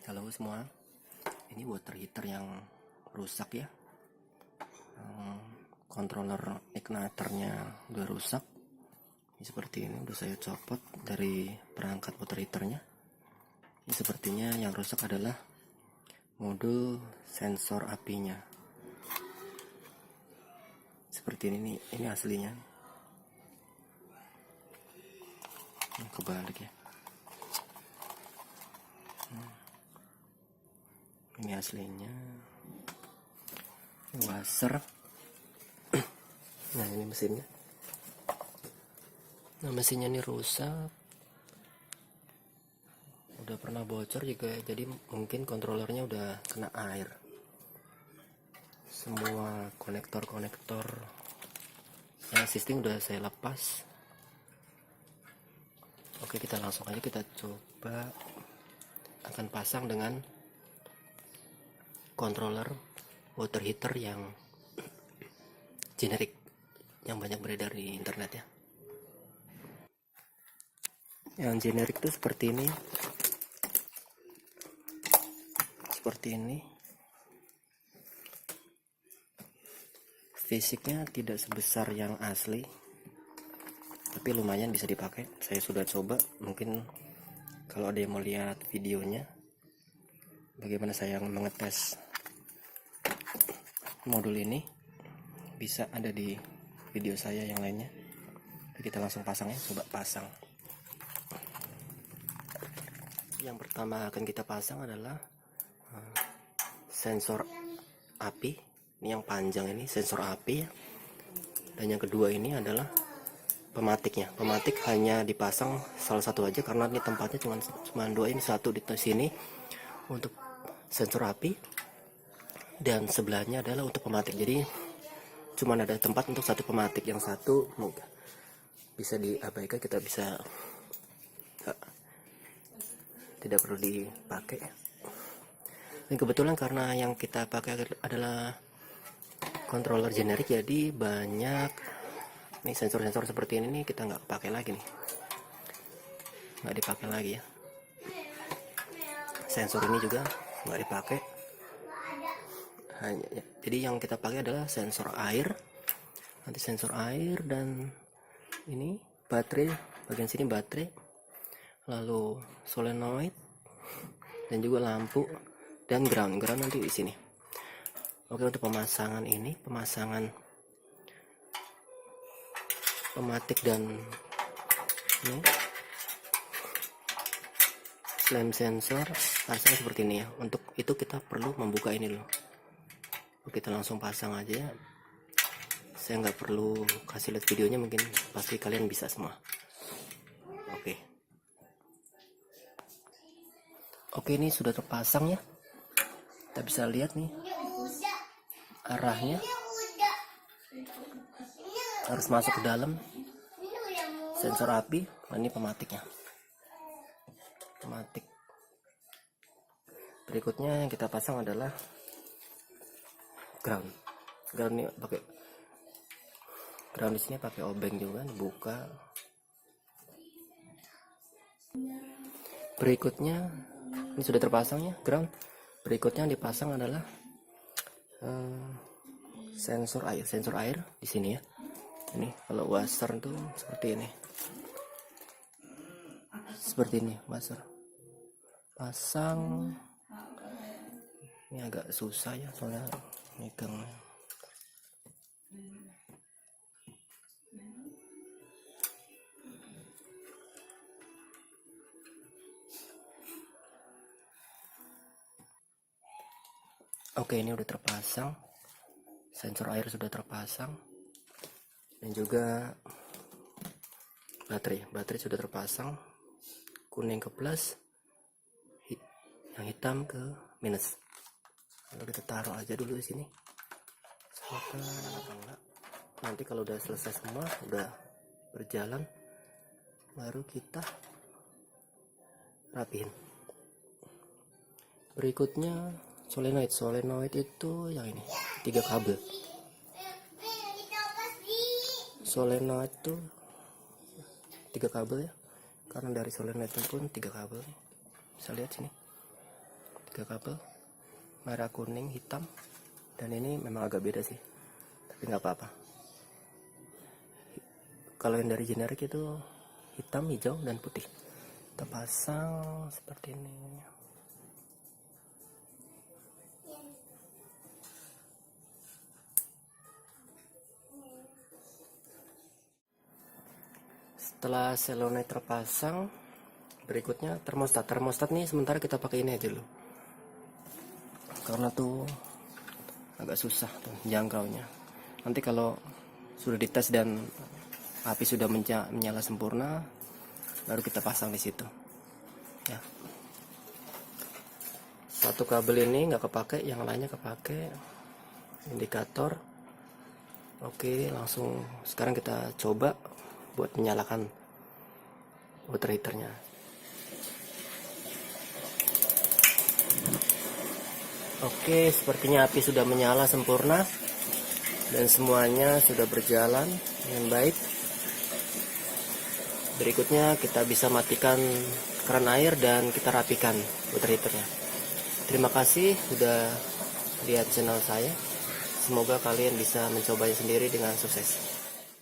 Halo semua, ini water heater yang rusak ya. Controller igniternya udah rusak. Ini seperti ini, udah saya copot dari perangkat water heaternya. Ini sepertinya yang rusak adalah modul sensor apinya. Seperti ini aslinya. Kebalik ya. Ini aslinya. Ini washer. Nah, ini mesinnya. Nah, mesinnya ini rusak. Udah pernah bocor juga, jadi mungkin kontrolernya udah kena air. Semua konektor ya, sistem udah saya lepas. Oke, kita langsung aja kita coba akan pasang dengan controller water heater yang generik yang banyak beredar di internet ya. Yang generik itu seperti ini. Seperti ini. Fisiknya tidak sebesar yang asli, tapi lumayan bisa dipakai. Saya sudah coba, mungkin kalau ada yang mau lihat videonya bagaimana saya mengetes modul ini, bisa ada di video saya yang lainnya. Kita langsung pasang ya, coba pasang. Yang pertama akan kita pasang adalah sensor api. Ini yang panjang ini sensor api ya. Dan yang kedua ini adalah pematiknya. Pematik hanya dipasang salah satu aja karena ini tempatnya cuma dua, ini satu di sini untuk sensor api dan sebelahnya adalah untuk pematik. Jadi cuma ada tempat untuk satu pematik, yang satu bisa diabaikan, kita bisa tidak perlu dipakai. Dan kebetulan karena yang kita pakai adalah controller generik, jadi banyak nih sensor-sensor seperti ini nih kita nggak pakai lagi nih, nggak dipakai lagi ya. Sensor ini juga nggak dipakai. Jadi yang kita pakai adalah sensor air, nanti sensor air, dan ini baterai, bagian sini baterai, lalu solenoid, dan juga lampu dan ground nanti di sini. Oke, untuk pemasangan ini, pemasangan pematik dan ini slam sensor pasang seperti ini ya. Untuk itu kita perlu membuka ini dulu. Kita langsung pasang aja. Saya nggak perlu kasih lihat videonya, mungkin pasti kalian bisa semua. Oke, ini sudah terpasang ya. Kita bisa lihat nih arahnya harus masuk ke dalam sensor api. Nah, ini pematiknya. Pematik. Berikutnya yang kita pasang adalah ground ini pakai ground, di sini pakai obeng juga, dibuka. Berikutnya ini sudah terpasang ya ground. Berikutnya yang dipasang adalah sensor air di sini ya. Ini kalau washer tuh seperti ini washer. Pasang ini agak susah ya soalnya megangnya. Oke, ini udah terpasang, sensor air sudah terpasang, dan juga baterai sudah terpasang, kuning ke plus, yang hitam ke minus. Lalu kita taruh aja dulu di sini. Nanti kalau udah selesai semua, udah berjalan, baru kita rapihin. Berikutnya solenoid itu yang ini 3 kabel. Solenoid itu 3 kabel ya, karena dari solenoid itu pun 3 kabel. Bisa lihat sini. 3 kabel, merah, kuning, hitam, dan ini memang agak beda sih, tapi nggak apa-apa. Kalau yang dari generik itu hitam, hijau, dan putih. Kita pasang seperti ini. Setelah selonai terpasang, berikutnya termostat. Termostat nih sementara kita pakai ini aja dulu, karena tuh agak susah tuh jangkaunya. Nanti kalau sudah dites dan api sudah menyala sempurna, baru kita pasang di situ. Ya. Satu kabel ini nggak kepake, yang lainnya kepake. Indikator. Oke, langsung sekarang kita coba buat menyalakan water heaternya. Oke, sepertinya api sudah menyala sempurna dan semuanya sudah berjalan dengan baik. Berikutnya kita bisa matikan keran air dan kita rapikan water heaternya. Terima kasih sudah lihat channel saya. Semoga kalian bisa mencobanya sendiri dengan sukses.